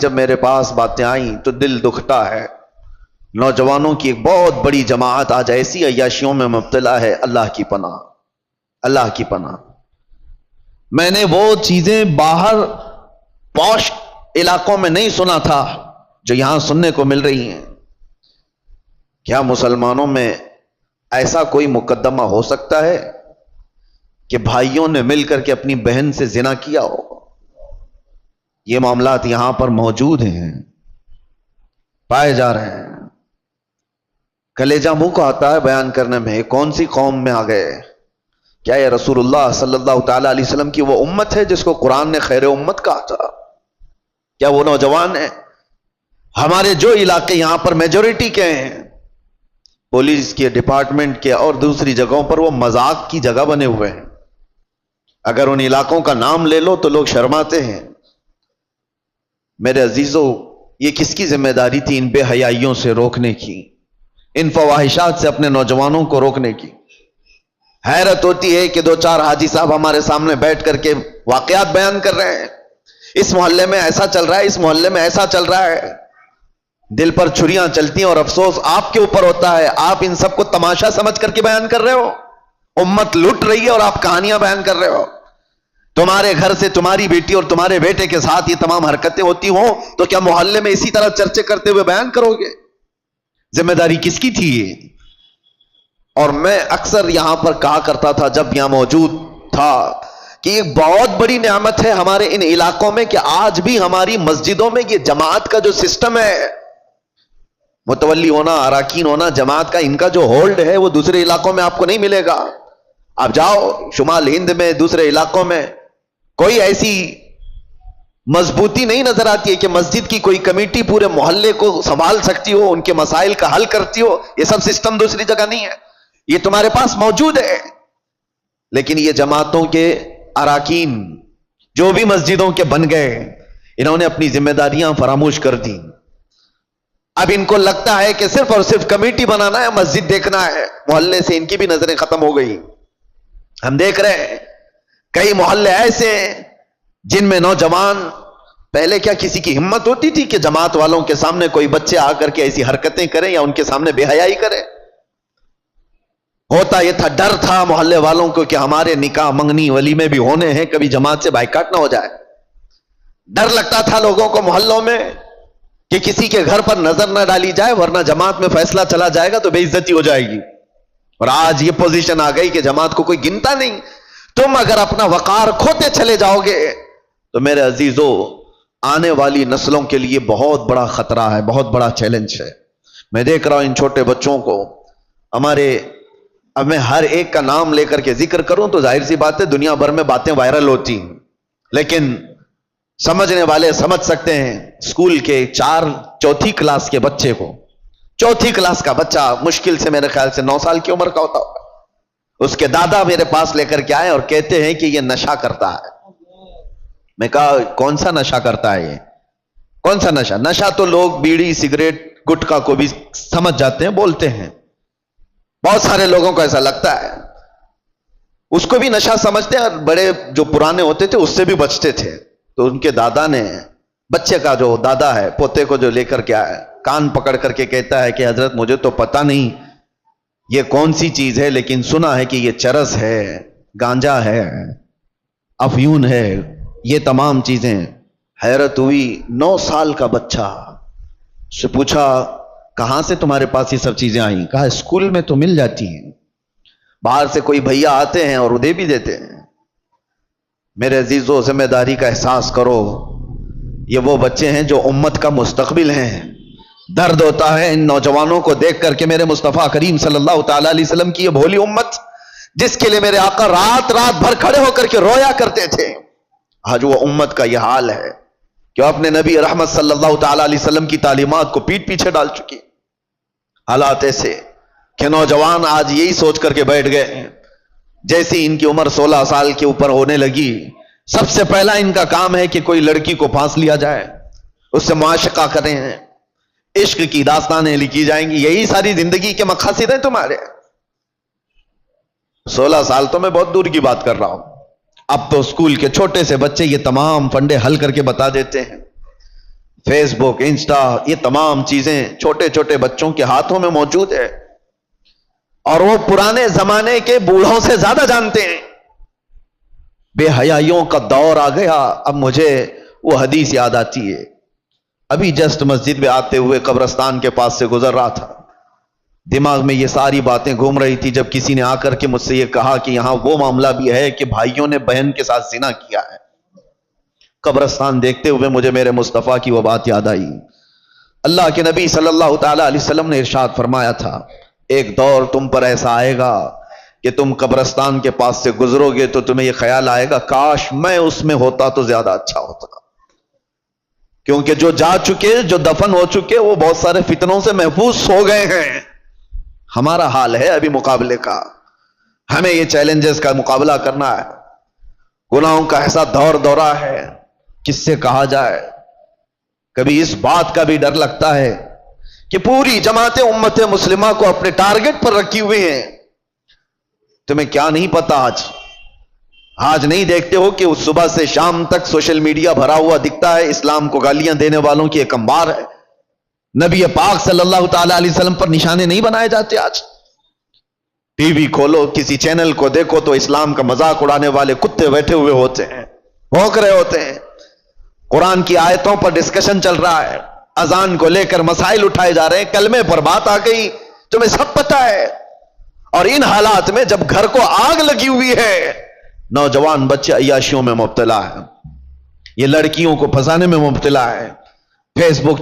جب میرے پاس باتیں آئیں تو دل دکھتا ہے. نوجوانوں کی ایک بہت بڑی جماعت آج ایسی عیاشیوں میں مبتلا ہے. اللہ کی پناہ، اللہ کی پناہ. میں نے وہ چیزیں باہر پوش علاقوں میں نہیں سنا تھا جو یہاں سننے کو مل رہی ہیں. کیا مسلمانوں میں ایسا کوئی مقدمہ ہو سکتا ہے کہ بھائیوں نے مل کر کے اپنی بہن سے زنا کیا ہو؟ یہ معاملات یہاں پر موجود ہیں، پائے جا رہے ہیں. کلیجہ منہ کو آتا ہے بیان کرنے میں. کون سی قوم میں آ گئے؟ کیا یہ رسول اللہ صلی اللہ تعالی علیہ وسلم کی وہ امت ہے جس کو قرآن نے خیر امت کہا تھا؟ کیا وہ نوجوان ہیں؟ ہمارے جو علاقے یہاں پر میجورٹی کے ہیں، پولیس کے ڈپارٹمنٹ کے اور دوسری جگہوں پر، وہ مذاق کی جگہ بنے ہوئے ہیں. اگر ان علاقوں کا نام لے لو تو لوگ شرماتے ہیں. میرے عزیزو، یہ کس کی ذمہ داری تھی ان بے حیائیوں سے روکنے کی، ان فواہشات سے اپنے نوجوانوں کو روکنے کی؟ حیرت ہوتی ہے کہ دو چار حاجی صاحب ہمارے سامنے بیٹھ کر کے واقعات بیان کر رہے ہیں. اس محلے میں ایسا چل رہا ہے، اس محلے میں ایسا چل رہا ہے. دل پر چھریاں چلتی ہیں اور افسوس آپ کے اوپر ہوتا ہے. آپ ان سب کو تماشا سمجھ کر کے بیان کر رہے ہو. امت لٹ رہی ہے اور آپ کہانیاں بیان کر رہے ہو. تمہارے گھر سے تمہاری بیٹی اور تمہارے بیٹے کے ساتھ یہ تمام حرکتیں ہوتی ہوں تو کیا محلے میں اسی طرح چرچے کرتے ہوئے بیان کرو گے؟ ذمہ داری کس کی تھی یہ؟ اور میں اکثر یہاں پر کہا کرتا تھا جب یہاں موجود تھا کہ ایک بہت بڑی نعمت ہے ہمارے ان علاقوں میں کہ آج بھی ہماری مسجدوں میں یہ جماعت کا جو سسٹم ہے، متولی ہونا، اراکین ہونا، جماعت کا، ان کا جو ہولڈ ہے وہ دوسرے علاقوں میں آپ کو نہیں ملے گا. آپ جاؤ شمال ہند میں، دوسرے علاقوں میں کوئی ایسی مضبوطی نہیں نظر آتی ہے کہ مسجد کی کوئی کمیٹی پورے محلے کو سنبھال سکتی ہو، ان کے مسائل کا حل کرتی ہو. یہ سب سسٹم دوسری جگہ نہیں ہے، یہ تمہارے پاس موجود ہے. لیکن یہ جماعتوں کے اراکین جو بھی مسجدوں کے بن گئے، انہوں نے اپنی ذمہ داریاں فراموش کر دی. اب ان کو لگتا ہے کہ صرف اور صرف کمیٹی بنانا ہے، مسجد دیکھنا ہے. محلے سے ان کی بھی نظریں ختم ہو گئی. ہم دیکھ رہے ہیں کئی محلے ایسے ہیں جن میں نوجوان، پہلے کیا کسی کی ہمت ہوتی تھی کہ جماعت والوں کے سامنے کوئی بچے آ کر کے ایسی حرکتیں کریں یا ان کے سامنے بے حیائی کریں؟ ہوتا یہ تھا، ڈر تھا محلے والوں کو کہ ہمارے نکاح منگنی ولیمے بھی ہونے ہیں، کبھی جماعت سے بائیکاٹ نہ ہو جائے. ڈر لگتا تھا لوگوں کو محلوں میں کہ کسی کے گھر پر نظر نہ ڈالی جائے ورنہ جماعت میں فیصلہ چلا جائے گا تو بے عزتی ہو جائے گی. اور آج یہ پوزیشن آ گئی کہ جماعت کو کوئی گنتا نہیں. تم اگر اپنا وقار کھوتے چلے جاؤ گے تو میرے عزیزو آنے والی نسلوں کے لیے بہت بڑا خطرہ ہے، بہت بڑا چیلنج ہے. میں دیکھ رہا ہوں ان چھوٹے بچوں کو ہمارے، اب میں ہر ایک کا نام لے کر کے ذکر کروں تو ظاہر سی بات ہے دنیا بھر میں باتیں وائرل ہوتی ہیں، لیکن سمجھنے والے سمجھ سکتے ہیں. اسکول کے چوتھی کلاس کے بچے کو، چوتھی کلاس کا بچہ مشکل سے میرے خیال سے 9 سال کی عمر کا ہوتا ہوگا، اس کے دادا میرے پاس لے کر کے آئے اور کہتے ہیں کہ یہ نشہ کرتا ہے. میں کہا کون سا نشہ کرتا ہے یہ؟ کون سا نشہ؟ نشہ تو لوگ بیڑی سگریٹ گٹکا کو بھی سمجھ جاتے ہیں، بولتے ہیں. بہت سارے لوگوں کو ایسا لگتا ہے، اس کو بھی نشہ سمجھتے ہیں، اور بڑے جو پرانے ہوتے تھے اس سے بھی بچتے تھے. تو ان کے دادا نے، بچے کا جو دادا ہے، پوتے کو جو لے کر کے آیا، کان پکڑ کر کے کہتا ہے کہ حضرت مجھے تو پتہ نہیں یہ کون سی چیز ہے، لیکن سنا ہے کہ یہ چرس ہے، گانجا ہے، افیون ہے، یہ تمام چیزیں. حیرت ہوئی. 9 سال کا بچہ. سے پوچھا کہاں سے تمہارے پاس یہ سب چیزیں آئیں؟ کہا اسکول میں تو مل جاتی ہیں، باہر سے کوئی بھیا آتے ہیں اور دے بھی دیتے ہیں. میرے عزیزو ذمہ داری کا احساس کرو. یہ وہ بچے ہیں جو امت کا مستقبل ہیں. درد ہوتا ہے ان نوجوانوں کو دیکھ کر کے میرے مصطفیٰ کریم صلی اللہ تعالی علیہ وسلم کی یہ بھولی امت جس کے لیے میرے آقا رات رات بھر کھڑے ہو کر کے رویا کرتے تھے، آج وہ امت کا یہ حال ہے کہ اپنے نبی رحمت صلی اللہ تعالی علیہ وسلم کی تعلیمات کو پیٹ پیچھے ڈال چکی. حالات ایسے کہ نوجوان آج یہی سوچ کر کے بیٹھ گئے ہیں جیسی ان کی عمر 16 سال کے اوپر ہونے لگی، سب سے پہلا ان کا کام ہے کہ کوئی لڑکی کو پھانس لیا جائے، اس سے معاشقہ کریں، عشق کی داستانیں لکھی جائیں گی. یہی ساری زندگی کے مقاصد ہیں تمہارے. 16 سال تو میں بہت دور کی بات کر رہا ہوں. اب تو اسکول کے چھوٹے سے بچے یہ تمام فنڈے حل کر کے بتا دیتے ہیں. فیس بک، انسٹا، یہ تمام چیزیں چھوٹے چھوٹے بچوں کے ہاتھوں میں موجود ہے، اور وہ پرانے زمانے کے بوڑھوں سے زیادہ جانتے ہیں۔ بے حیائیوں کا دور آ گیا۔ اب مجھے وہ حدیث یاد آتی ہے، ابھی جسٹ مسجد میں آتے ہوئے قبرستان کے پاس سے گزر رہا تھا، دماغ میں یہ ساری باتیں گھوم رہی تھی، جب کسی نے آ کر کے مجھ سے یہ کہا کہ یہاں وہ معاملہ بھی ہے کہ بھائیوں نے بہن کے ساتھ زنا کیا ہے۔ قبرستان دیکھتے ہوئے مجھے میرے مصطفیٰ کی وہ بات یاد آئی۔ اللہ کے نبی صلی اللہ تعالی علیہ وسلم نے ارشاد فرمایا تھا، ایک دور تم پر ایسا آئے گا کہ تم قبرستان کے پاس سے گزرو گے تو تمہیں یہ خیال آئے گا کاش میں اس میں ہوتا تو زیادہ اچھا ہوتا، کیونکہ جو جا چکے، جو دفن ہو چکے، وہ بہت سارے فتنوں سے محفوظ ہو گئے ہیں۔ ہمارا حال ہے ابھی مقابلے کا، ہمیں یہ چیلنجز کا مقابلہ کرنا ہے، گناہوں کا ایسا دور دورہ ہے، کس سے کہا جائے۔ کبھی اس بات کا بھی ڈر لگتا ہے کہ پوری جماعت امت مسلمہ کو اپنے ٹارگٹ پر رکھی ہوئی ہیں۔ تمہیں کیا نہیں پتا، آج نہیں دیکھتے ہو کہ اس صبح سے شام تک سوشل میڈیا بھرا ہوا دکھتا ہے، اسلام کو گالیاں دینے والوں کی ایک انبار ہے۔ نبی پاک صلی اللہ تعالی علیہ وسلم پر نشانے نہیں بنائے جاتے۔ آج ٹی وی کھولو، کسی چینل کو دیکھو تو اسلام کا مذاق اڑانے والے کتے بیٹھے ہوئے ہوتے ہیں، بھونک رہے ہوتے ہیں، قرآن کی آیتوں پر ڈسکشن چل رہا ہے، اذان کو لے کر مسائل اٹھائے جا رہے ہیں، کلمے پر بات آ گئی، تمہیں سب پتا ہے۔ اور ان حالات میں جب گھر کو آگ لگی ہوئی ہے، نوجوان بچے عیاشیوں میں مبتلا ہے، یہ لڑکیوں کو پھنسانے میں مبتلا ہے، فیس بک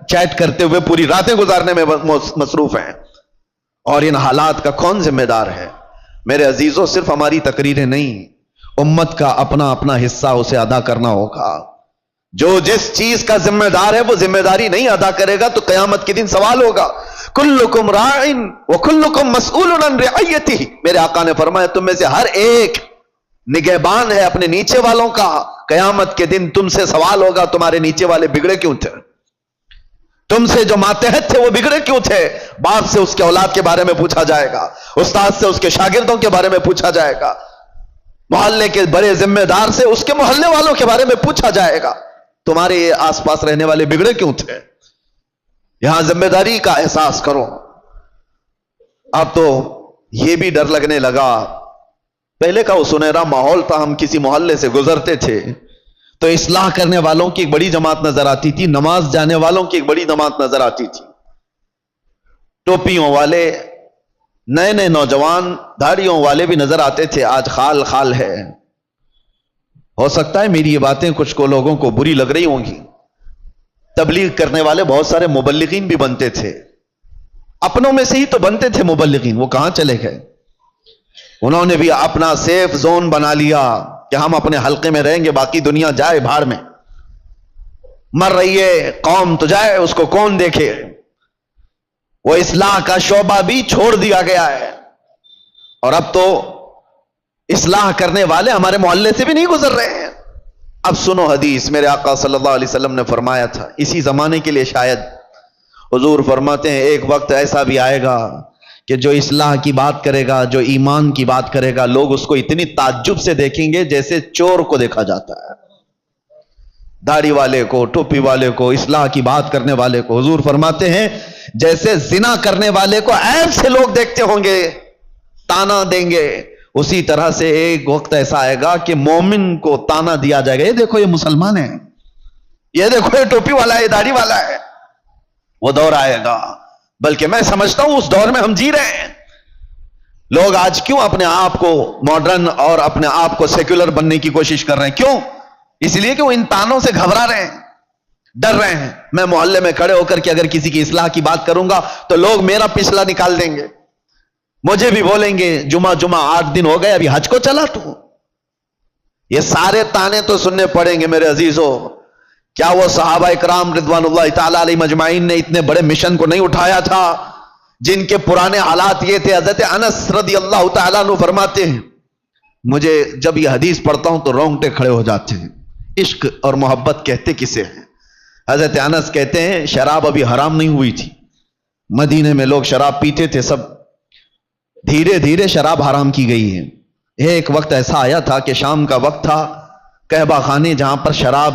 چیٹ کرتے ہوئے پوری راتیں گزارنے میں مصروف ہیں، اور ان حالات کا کون ذمہ دار ہے؟ میرے عزیزوں، صرف ہماری تقریریں نہیں، امت کا اپنا اپنا حصہ اسے ادا کرنا ہوگا۔ جو جس چیز کا ذمہ دار ہے وہ ذمہ داری نہیں ادا کرے گا تو قیامت کے دن سوال ہوگا، کلکم راعٍ وکلکم مسئول عن رعیتہ۔ میرے آقا نے فرمایا تم میں سے ہر ایک نگہبان ہے اپنے نیچے والوں کا، قیامت کے دن تم سے سوال ہوگا تمہارے نیچے والے بگڑے کیوں تھے، تم سے جو ماتحت تھے وہ بگڑے کیوں تھے۔ باپ سے اس کے اولاد کے بارے میں پوچھا جائے گا، استاد سے اس کے شاگردوں کے بارے میں پوچھا جائے گا، محلے کے بڑے ذمہ دار سے اس کے محلے والوں کے بارے میں پوچھا جائے گا، تمہارے آس پاس رہنے والے بگڑے کیوں تھے۔ یہاں ذمہ داری کا احساس کرو۔ اب تو یہ بھی ڈر لگنے لگا، پہلے کا وہ سنہرا ماحول تھا، ہم کسی محلے سے گزرتے تھے تو اصلاح کرنے والوں کی ایک بڑی جماعت نظر آتی تھی، نماز جانے والوں کی ایک بڑی جماعت نظر آتی تھی، ٹوپیوں والے، نئے نئے نوجوان داڑھیوں والے بھی نظر آتے تھے۔ آج خال خال ہے۔ ہو سکتا ہے میری یہ باتیں کچھ کو لوگوں کو بری لگ رہی ہوں گی، تبلیغ کرنے والے بہت سارے مبلغین بھی بنتے تھے، اپنوں میں سے ہی تو بنتے تھے مبلغین، وہ کہاں چلے گئے؟ انہوں نے بھی اپنا سیف زون بنا لیا کہ ہم اپنے حلقے میں رہیں گے، باقی دنیا جائے بھاڑ میں، مر رہی ہے قوم تو جائے، اس کو کون دیکھے۔ وہ اصلاح کا شعبہ بھی چھوڑ دیا گیا ہے، اور اب تو اصلاح کرنے والے ہمارے محلے سے بھی نہیں گزر رہے ہیں۔ اب سنو حدیث، میرے آقا صلی اللہ علیہ وسلم نے فرمایا تھا، اسی زمانے کے لیے شاید، حضور فرماتے ہیں ایک وقت ایسا بھی آئے گا کہ جو اصلاح کی بات کرے گا، جو ایمان کی بات کرے گا، لوگ اس کو اتنی تعجب سے دیکھیں گے جیسے چور کو دیکھا جاتا ہے، داڑھی والے کو، ٹوپی والے کو، اصلاح کی بات کرنے والے کو۔ حضور فرماتے ہیں جیسے زنا کرنے والے کو عیب سے لوگ دیکھتے ہوں گے، تانا دیں گے، اسی طرح سے ایک وقت ایسا آئے گا کہ مومن کو تانا دیا جائے گا، یہ دیکھو یہ مسلمان ہے، یہ دیکھو یہ ٹوپی والا ہے، یہ داڑھی والا ہے۔ وہ دور آئے گا، بلکہ میں سمجھتا ہوں اس دور میں ہم جی رہے ہیں۔ لوگ آج کیوں اپنے آپ کو ماڈرن اور اپنے آپ کو سیکولر بننے کی کوشش کر رہے ہیں؟ کیوں؟ اس لیے کہ وہ ان تانوں سے گھبرا رہے ہیں، ڈر رہے ہیں۔ میں محلے میں کھڑے ہو کر کے اگر کسی کی اصلاح کی بات کروں گا تو لوگ میرا پچھلا نکال دیں گے، مجھے بھی بولیں گے جمعہ 8 دن ہو گئے ابھی حج کو چلا تو۔ یہ سارے تانے تو سننے پڑیں گے میرے عزیزوں۔ کیا وہ صحابہ اکرام رضوان اللہ تعالی علیہ مجمعین نے اتنے بڑے مشن کو نہیں اٹھایا تھا جن کے پرانے حالات یہ تھے؟ حضرت انس رضی اللہ تعالیٰ عنہ فرماتے ہیں مجھے جب یہ حدیث پڑھتا ہوں تو رونگٹے کھڑے ہو جاتے ہیں۔ عشق اور محبت کہتے کسے ہیں؟ حضرت انس کہتے ہیں شراب ابھی حرام نہیں ہوئی تھی، مدینے میں لوگ شراب پیتے تھے، سب دھیرے دھیرے شراب حرام کی گئی ہے۔ ایک وقت ایسا آیا تھا کہ شام کا وقت تھا، کعبہ خانے جہاں پر شراب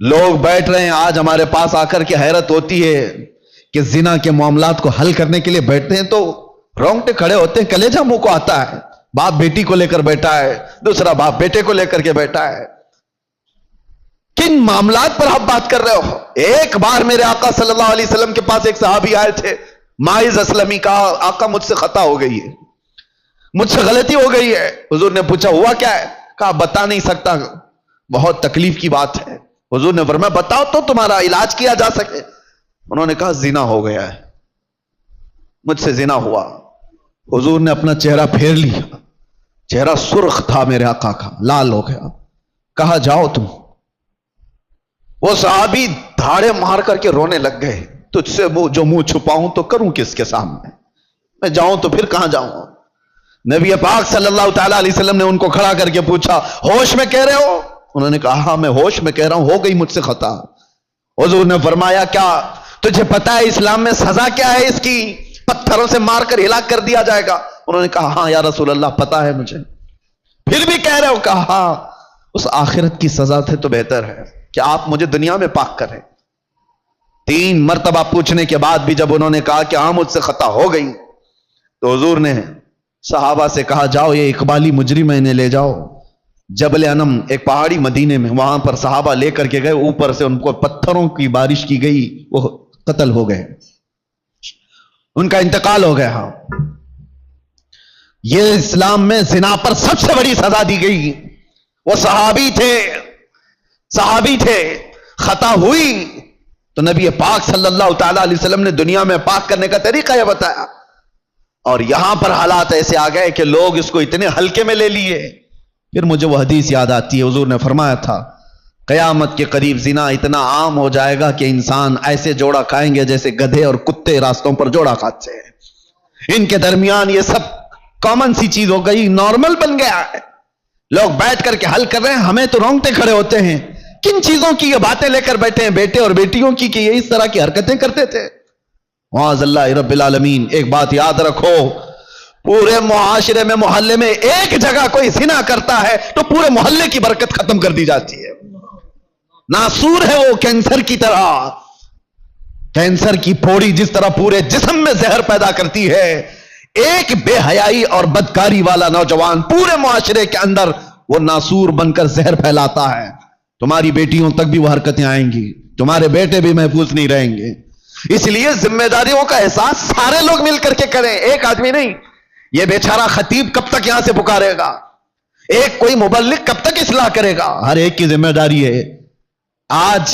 لوگ بیٹھ رہے ہیں آج ہمارے پاس آ کر کے حیرت ہوتی ہے کہ زنا کے معاملات کو حل کرنے کے لیے بیٹھتے ہیں تو رونگٹے کھڑے ہوتے ہیں، کلیجہ منہ کو آتا ہے. باپ بیٹی کو لے کر بیٹھا ہے، دوسرا باپ بیٹے کو لے کر کے بیٹھا ہے. کن معاملات پر آپ بات کر رہے ہو؟ ایک بار میرے آقا صلی اللہ علیہ وسلم کے پاس ایک صحابی آئے تھے، ماعز اسلمی، کہا آقا مجھ سے خطا ہو گئی ہے، مجھ سے غلطی ہو گئی ہے. حضور نے پوچھا ہوا کیا ہے؟ کہا بتا نہیں سکتا، بہت تکلیف کی بات ہے. حضور نے فرمایا بتاؤ تو تمہارا علاج کیا جا سکے. انہوں نے کہا زنا ہو گیا ہے، مجھ سے زنا ہوا. حضور نے اپنا چہرہ پھیر لیا، چہرہ سرخ تھا میرے آقا کا، لال ہو گیا. کہا جاؤ تم. وہ صحابی دھاڑے مار کر کے رونے لگ گئے. تجھ سے جو منہ چھپاؤں تو کروں کس کے سامنے؟ میں جاؤں تو پھر کہاں جاؤں؟ نبی پاک صلی اللہ تعالی علیہ وسلم نے ان کو کھڑا کر کے پوچھا ہوش میں کہہ رہے ہو؟ انہوں نے کہا ہاں میں ہوش میں کہہ رہا ہوں، ہو گئی مجھ سے خطا. حضور نے فرمایا کیا تجھے پتا ہے اسلام میں سزا کیا ہے اس کی؟ پتھروں سے مار کر ہلاک کر دیا جائے گا. انہوں نے کہا ہاں یا رسول اللہ پتا ہے مجھے. پھر بھی کہہ رہے ہو؟ کہا ہاں اس آخرت کی سزا سے تو بہتر ہے کہ آپ مجھے دنیا میں پاک کریں. 3 مرتبہ پوچھنے کے بعد بھی جب انہوں نے کہا کہ ہاں مجھ سے خطا ہو گئی، تو حضور نے صحابہ سے کہا جاؤ یہ اقبالی مجرم انہیں لے جاؤ جبل انم، ایک پہاڑی مدینے میں، وہاں پر صحابہ لے کر کے گئے. اوپر سے ان کو پتھروں کی بارش کی گئی، وہ قتل ہو گئے، ان کا انتقال ہو گیا. یہ اسلام میں زنا پر سب سے بڑی سزا دی گئی. وہ صحابی تھے، خطا ہوئی تو نبی پاک صلی اللہ تعالی علیہ وسلم نے دنیا میں پاک کرنے کا طریقہ یہ بتایا. اور یہاں پر حالات ایسے آ گئے کہ لوگ اس کو اتنے ہلکے میں لے لیے. پھر مجھے وہ حدیث یاد آتی ہے، حضور نے فرمایا تھا قیامت کے قریب زنا اتنا عام ہو جائے گا کہ انسان ایسے جوڑا کھائیں گے جیسے گدھے اور کتے راستوں پر جوڑا کھاتے ہیں. ان کے درمیان یہ سب کامن سی چیز ہو گئی، نارمل بن گیا ہے. لوگ بیٹھ کر کے حل کر رہے ہیں، ہمیں تو رونگٹے کھڑے ہوتے ہیں. کن چیزوں کی یہ باتیں لے کر بیٹھے ہیں بیٹے اور بیٹیوں کی کہ یہ اس طرح کی حرکتیں کرتے تھے. معاذ اللہ رب العالمین. ایک بات یاد رکھو، پورے معاشرے میں محلے میں ایک جگہ کوئی زنا کرتا ہے تو پورے محلے کی برکت ختم کر دی جاتی ہے. ناسور ہے وہ کینسر کی طرح، کینسر کی پھوڑی جس طرح پورے جسم میں زہر پیدا کرتی ہے، ایک بے حیائی اور بدکاری والا نوجوان پورے معاشرے کے اندر وہ ناسور بن کر زہر پھیلاتا ہے. تمہاری بیٹیوں تک بھی وہ حرکتیں آئیں گی، تمہارے بیٹے بھی محفوظ نہیں رہیں گے. اس لیے ذمہ داریوں کا احساس سارے لوگ مل کر کے کریں، ایک آدمی نہیں. یہ بیچارہ خطیب کب تک یہاں سے پکارے گا؟ ایک کوئی مبلغ کب تک اصلاح کرے گا؟ ہر ایک کی ذمہ داری ہے. آج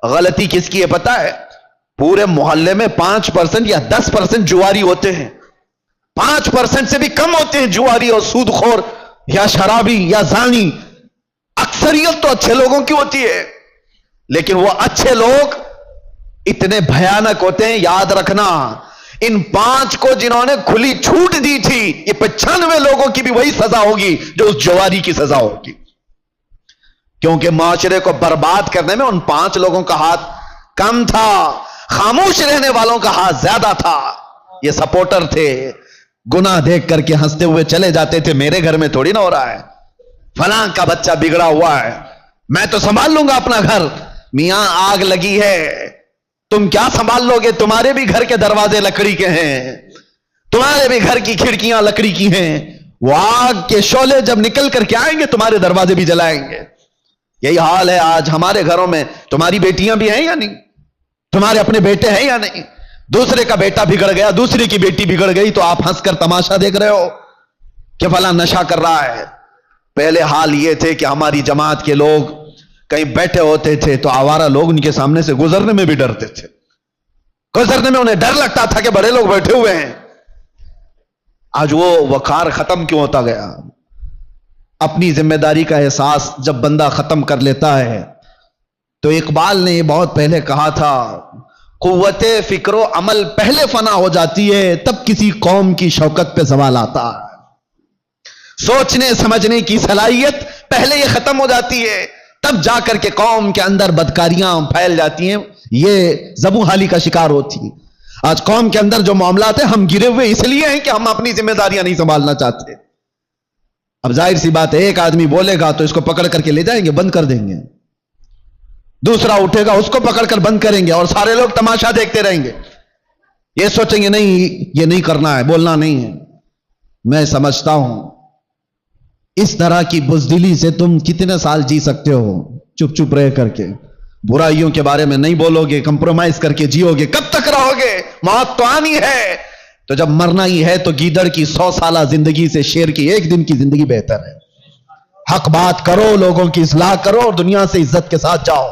غلطی کس کی ہے پتا ہے؟ پورے محلے میں 5% یا 10% جواری ہوتے ہیں. 5% سے بھی کم ہوتے ہیں جواری اور سود خور یا شرابی یا زانی. اکثریت تو اچھے لوگوں کی ہوتی ہے، لیکن وہ اچھے لوگ اتنے بھیانک ہوتے ہیں. یاد رکھنا ان 5 کو جنہوں نے کھلی چھوٹ دی تھی، یہ 95 لوگوں کی بھی وہی سزا ہوگی جو اس جواری کی سزا ہوگی. کیونکہ معاشرے کو برباد کرنے میں ان 5 لوگوں کا ہاتھ کم تھا، خاموش رہنے والوں کا ہاتھ زیادہ تھا. یہ سپورٹر تھے، گناہ دیکھ کر کے ہنستے ہوئے چلے جاتے تھے، میرے گھر میں تھوڑی نہ ہو رہا ہے، فلاں کا بچہ بگڑا ہوا ہے، میں تو سنبھال لوں گا اپنا گھر. میاں آگ لگی ہے، تم کیا سنبھال لو گے؟ تمہارے بھی گھر کے دروازے لکڑی کے ہیں، تمہارے بھی گھر کی کھڑکیاں لکڑی کی ہیں. وہ آگ کے شعلے جب نکل کر کے آئیں گے تمہارے دروازے بھی جلائیں گے. یہی حال ہے آج ہمارے گھروں میں. تمہاری بیٹیاں بھی ہیں یا نہیں؟ تمہارے اپنے بیٹے ہیں یا نہیں؟ دوسرے کا بیٹا بگڑ گیا، دوسرے کی بیٹی بگڑ گئی تو آپ ہنس کر تماشا دیکھ رہے ہو کہ فلاں نشہ کر رہا ہے. پہلے حال یہ تھے کہ ہماری جماعت کے لوگ کہیں بیٹھے ہوتے تھے تو آوارہ لوگ ان کے سامنے سے گزرنے میں بھی ڈرتے تھے. گزرنے میں انہیں ڈر لگتا تھا کہ بڑے لوگ بیٹھے ہوئے ہیں. آج وہ وقار ختم کیوں ہوتا گیا؟ اپنی ذمہ داری کا احساس جب بندہ ختم کر لیتا ہے تو اقبال نے یہ بہت پہلے کہا تھا، قوت فکر و عمل پہلے فنا ہو جاتی ہے تب کسی قوم کی شوکت پہ زوال آتا ہے. سوچنے سمجھنے کی صلاحیت پہلے یہ ختم ہو جاتی ہے تب جا کر کے قوم کے اندر بدکاریاں پھیل جاتی ہیں، یہ زبوں حالی کا شکار ہوتی ہیں. آج قوم کے اندر جو معاملات ہیں ہم گرے ہوئے اس لیے ہیں کہ ہم اپنی ذمہ داریاں نہیں سنبھالنا چاہتے. اب ظاہر سی بات ہے ایک آدمی بولے گا تو اس کو پکڑ کر کے لے جائیں گے، بند کر دیں گے. دوسرا اٹھے گا اس کو پکڑ کر بند کریں گے اور سارے لوگ تماشا دیکھتے رہیں گے. یہ سوچیں گے نہیں یہ نہیں کرنا ہے, بولنا نہیں ہے. میں سمجھتا ہوں اس طرح کی بزدلی سے تم کتنے سال جی سکتے ہو, چپ چپ رہ کر کے, برائیوں کے بارے میں نہیں بولو گے, کمپرومائز کر کے جیو گے, کب تک رہو گے؟ موت تو آنی ہے. تو جب مرنا ہی ہے تو گیدڑ کی 100 سالہ زندگی سے شیر کی 1 دن کی زندگی بہتر ہے. حق بات کرو, لوگوں کی اصلاح کرو اور دنیا سے عزت کے ساتھ جاؤ.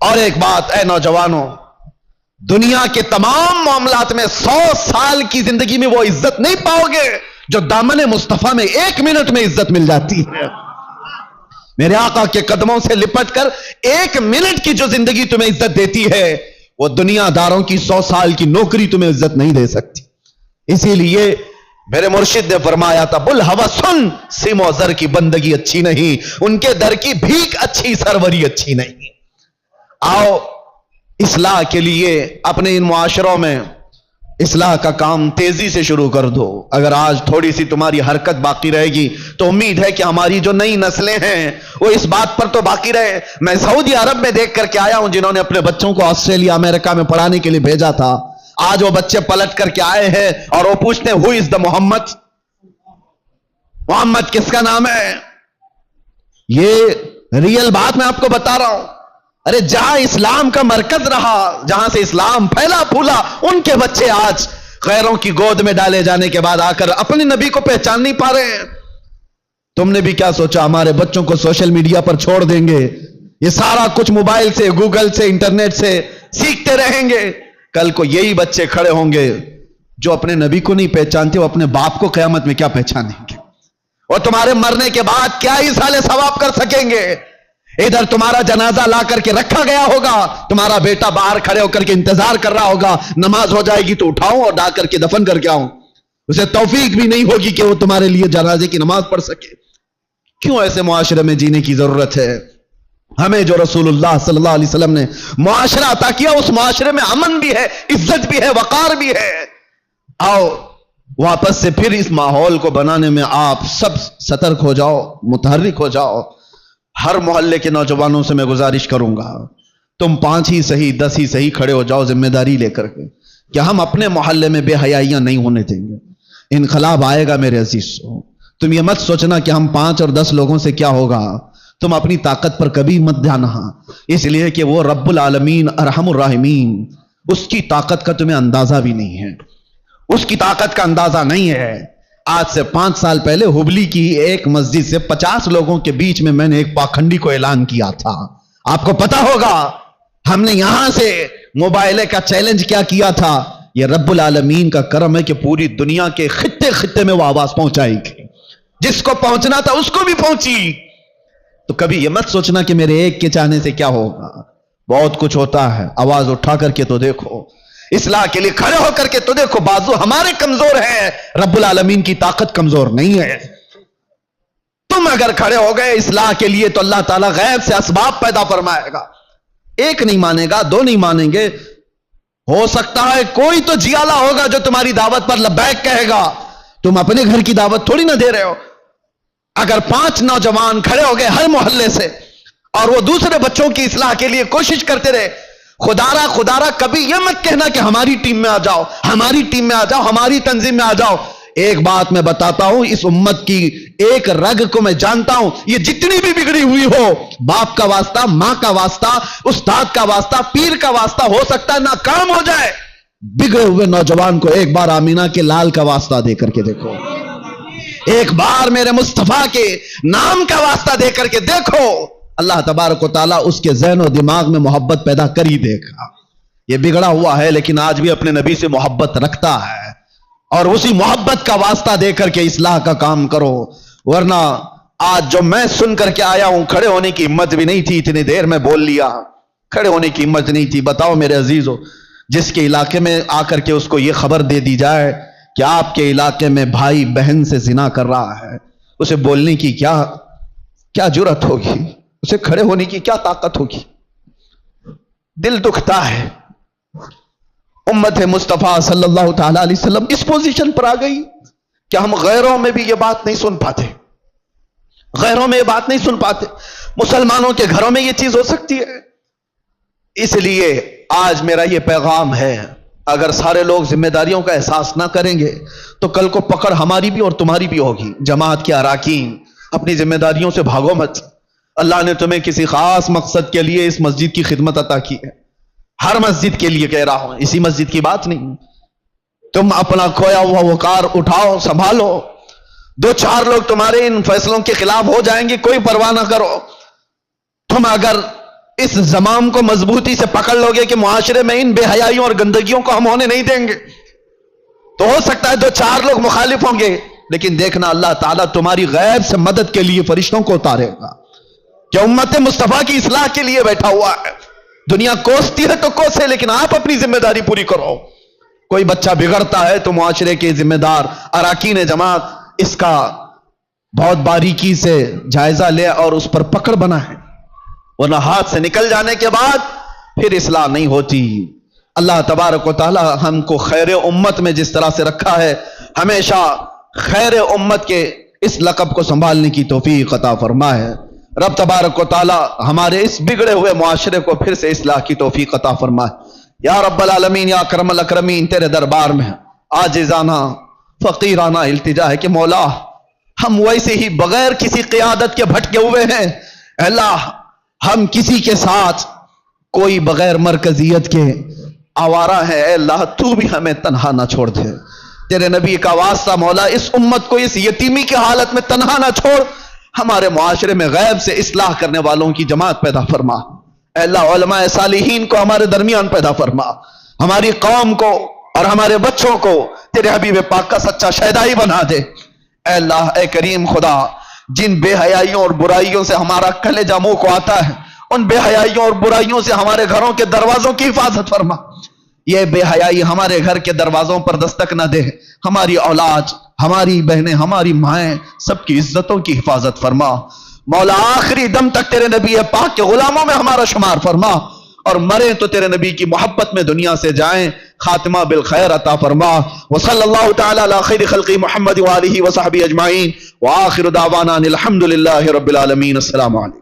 اور ایک بات اے نوجوانوں, دنیا کے تمام معاملات میں 100 سال کی زندگی میں وہ عزت نہیں پاؤ گے جو دامن مصطفیٰ میں 1 منٹ میں عزت مل جاتی ہے. میرے آقا کے قدموں سے لپٹ کر 1 منٹ کی جو زندگی تمہیں عزت دیتی ہے وہ دنیا داروں کی 100 سال کی نوکری تمہیں عزت نہیں دے سکتی. اسی لیے میرے مرشد نے فرمایا تھا, بل ہوا سن سیم و زر کی بندگی اچھی نہیں, ان کے در کی بھیک اچھی سروری اچھی نہیں. آؤ اصلاح کے لیے اپنے ان معاشروں میں اصلاح کا کام تیزی سے شروع کر دو. اگر آج تھوڑی سی تمہاری حرکت باقی رہے گی تو امید ہے کہ ہماری جو نئی نسلیں ہیں وہ اس بات پر تو باقی رہے. میں سعودی عرب میں دیکھ کر کے آیا ہوں جنہوں نے اپنے بچوں کو آسٹریلیا امریکہ میں پڑھانے کے لیے بھیجا تھا. آج وہ بچے پلٹ کر کے آئے ہیں اور وہ پوچھتے ہیں ہو از دا محمد, محمد کس کا نام ہے؟ یہ ریئل بات میں آپ کو بتا رہا ہوں. ارے جہاں اسلام کا مرکز رہا, جہاں سے اسلام پھیلا پھولا, ان کے بچے آج غیروں کی گود میں ڈالے جانے کے بعد آ کر اپنے نبی کو پہچان نہیں پا رہے ہیں. تم نے بھی کیا سوچا ہمارے بچوں کو سوشل میڈیا پر چھوڑ دیں گے, یہ سارا کچھ موبائل سے, گوگل سے, انٹرنیٹ سے سیکھتے رہیں گے. کل کو یہی بچے کھڑے ہوں گے جو اپنے نبی کو نہیں پہچانتے, وہ اپنے باپ کو قیامت میں کیا پہچانیں گے؟ اور تمہارے مرنے کے بعد کیا ایصال ثواب کر سکیں گے؟ ادھر تمہارا جنازہ لا کر کے رکھا گیا ہوگا, تمہارا بیٹا باہر کھڑے ہو کر کے انتظار کر رہا ہوگا, نماز ہو جائے گی تو اٹھاؤں اور ڈا کر کے دفن کر کے آؤں. اسے توفیق بھی نہیں ہوگی کہ وہ تمہارے لیے جنازے کی نماز پڑھ سکے. کیوں ایسے معاشرے میں جینے کی ضرورت ہے؟ ہمیں جو رسول اللہ صلی اللہ علیہ وسلم نے معاشرہ عطا کیا, اس معاشرے میں امن بھی ہے, عزت بھی ہے, وقار بھی ہے. آؤ واپس سے پھر اس ماحول کو بنانے میں آپ سب سترک ہو جاؤ, متحرک ہو جاؤ. ہر محلے کے نوجوانوں سے میں گزارش کروں گا, تم 5 ہی صحیح 10 ہی صحیح کھڑے ہو جاؤ ذمہ داری لے کر کے کہ ہم اپنے محلے میں بے حیائیاں نہیں ہونے دیں گے. انقلاب آئے گا میرے عزیزو. تم یہ مت سوچنا کہ ہم 5 اور 10 لوگوں سے کیا ہوگا. تم اپنی طاقت پر کبھی مت جانا, اس لیے کہ وہ رب العالمین ارحم الراحمین, اس کی طاقت کا تمہیں اندازہ بھی نہیں ہے, اس کی طاقت کا اندازہ نہیں ہے. آج سے 5 سال پہلے ہبلی کی ایک مسجد سے 50 لوگوں کے بیچ میں نے ایک پاکھنڈی کو اعلان کیا تھا. آپ کو پتا ہوگا ہم نے یہاں سے موبائل کا چیلنج کیا کیا تھا. یہ رب العالمین کا کرم ہے کہ پوری دنیا کے خطے خطے میں وہ آواز پہنچائی گئی, جس کو پہنچنا تھا اس کو بھی پہنچی. تو کبھی یہ مت سوچنا کہ میرے ایک کے چاہنے سے کیا ہوگا. بہت کچھ ہوتا ہے, آواز اٹھا کر کے تو دیکھو, اصلاح کے لیے کھڑے ہو کر کے تو دیکھو. بازو ہمارے کمزور ہیں, رب العالمین کی طاقت کمزور نہیں ہے. تم اگر کھڑے ہو گئے اصلاح کے لیے تو اللہ تعالیٰ غیب سے اسباب پیدا فرمائے گا. 1 نہیں مانے گا, 2 نہیں مانیں گے, ہو سکتا ہے کوئی تو جیالا ہوگا جو تمہاری دعوت پر لبیک کہے گا. تم اپنے گھر کی دعوت تھوڑی نہ دے رہے ہو. اگر 5 نوجوان کھڑے ہو گئے ہر محلے سے اور وہ دوسرے بچوں کی اصلاح کے لیے کوشش کرتے رہے, خدا را کبھی یہ مت کہنا کہ ہماری ٹیم میں آ جاؤ, ہماری ٹیم میں آ جاؤ, ہماری تنظیم میں آ جاؤ. ایک بات میں بتاتا ہوں, اس امت کی ایک رگ کو میں جانتا ہوں, یہ جتنی بھی بگڑی ہوئی ہو, باپ کا واسطہ, ماں کا واسطہ, استاد کا واسطہ, پیر کا واسطہ, ہو سکتا ہے ناکام ہو جائے. بگڑے ہوئے نوجوان کو ایک بار آمینہ کے لال کا واسطہ دے کر کے دیکھو, ایک بار میرے مصطفیٰ کے نام کا واسطہ دے کر کے دیکھو, اللہ تبارک و تعالیٰ اس کے ذہن و دماغ میں محبت پیدا کر ہی دے گا. یہ بگڑا ہوا ہے لیکن آج بھی اپنے نبی سے محبت رکھتا ہے, اور اسی محبت کا واسطہ دے کر کے اصلاح کا کام کرو. ورنہ آج جو میں سن کر کے آیا ہوں, کھڑے ہونے کی ہمت بھی نہیں تھی, اتنی دیر میں بول لیا, کھڑے ہونے کی ہمت نہیں تھی. بتاؤ میرے عزیزو, جس کے علاقے میں آ کر کے اس کو یہ خبر دے دی جائے کہ آپ کے علاقے میں بھائی بہن سے زنا کر رہا ہے, اسے بولنے کی کیا جرأت ہوگی, اسے کھڑے ہونے کی کیا طاقت ہوگی. دل دکھتا ہے. امت مصطفیٰ صلی اللہ تعالی علیہ وسلم اس پوزیشن پر آ گئی کہ ہم غیروں میں بھی یہ بات نہیں سن پاتے. غیروں میں یہ بات نہیں سن پاتے، مسلمانوں کے گھروں میں یہ چیز ہو سکتی ہے۔ اس لیے آج میرا یہ پیغام ہے، اگر سارے لوگ ذمہ داریوں کا احساس نہ کریں گے تو کل کو پکڑ ہماری بھی اور تمہاری بھی ہوگی۔ جماعت کے اراکین، اپنی ذمہ داریوں سے بھاگو مت۔ اللہ نے تمہیں کسی خاص مقصد کے لیے اس مسجد کی خدمت عطا کی ہے، ہر مسجد کے لیے کہہ رہا ہوں، اسی مسجد کی بات نہیں۔ تم اپنا کھویا ہوا وقار اٹھاؤ، سنبھالو۔ دو چار لوگ تمہارے ان فیصلوں کے خلاف ہو جائیں گے، کوئی پرواہ نہ کرو۔ تم اگر اس زمام کو مضبوطی سے پکڑ لو گے کہ معاشرے میں ان بے حیائیوں اور گندگیوں کو ہم ہونے نہیں دیں گے، تو ہو سکتا ہے دو چار لوگ مخالف ہوں گے، لیکن دیکھنا اللہ تعالیٰ تمہاری غیب سے مدد کے لیے فرشتوں کو اتارے گا کہ امت مصطفیٰ کی اصلاح کے لیے بیٹھا ہوا ہے۔ دنیا کوستی ہے تو کوسے، لیکن آپ اپنی ذمہ داری پوری کرو۔ کوئی بچہ بگڑتا ہے تو معاشرے کے ذمہ دار اراکین جماعت اس کا بہت باریکی سے جائزہ لے اور اس پر پکڑ بنائے، ورنہ ہاتھ سے نکل جانے کے بعد پھر اصلاح نہیں ہوتی۔ اللہ تبارک و تعالی ہم کو خیر امت میں جس طرح سے رکھا ہے، ہمیشہ خیر امت کے اس لقب کو سنبھالنے کی توفیق عطا فرمائے۔ رب تبارک و تعالی ہمارے اس بگڑے ہوئے معاشرے کو پھر سے اصلاح کی توفیق عطا فرمائے۔ یا رب العالمین، یا اکرم الاکرمین، تیرے دربار میں عاجزانہ فقیرانہ التجا ہے کہ مولا ہم ویسے ہی بغیر کسی قیادت کے بھٹکے ہوئے ہیں۔ اے اللہ، ہم کسی کے ساتھ کوئی بغیر مرکزیت کے آوارہ ہے، اے اللہ تو بھی ہمیں تنہا نہ چھوڑ دے۔ تیرے نبی کا واسطہ مولا، اس امت کو اس یتیمی کی حالت میں تنہا نہ چھوڑ، ہمارے معاشرے میں غیب سے اصلاح کرنے والوں کی جماعت پیدا فرما۔ اے اللہ، علماء صالحین کو ہمارے درمیان پیدا فرما، ہماری قوم کو اور ہمارے بچوں کو تیرے حبیب پاک کا سچا شہدائی بنا دے۔ اے اللہ، اے کریم خدا، جن بے حیائیوں اور برائیوں سے ہمارا کلیجہ منہ کو آتا ہے، ان بے حیائیوں اور برائیوں سے ہمارے گھروں کے دروازوں کی حفاظت فرما۔ یہ بے حیائی ہمارے گھر کے دروازوں پر دستک نہ دے، ہماری اولاد، ہماری بہنیں، ہماری مائیں، سب کی عزتوں کی حفاظت فرما۔ مولا آخری دم تک تیرے نبی پاک کے غلاموں میں ہمارا شمار فرما، اور مریں تو تیرے نبی کی محبت میں دنیا سے جائیں، خاتمہ بالخیر عطا فرما۔ وصلی اللہ تعالی علی خیر خلق محمد وآلہ وصحبہ اجمعین، وآخر دعوانا الحمد للہ رب العالمین۔ السلام علیکم۔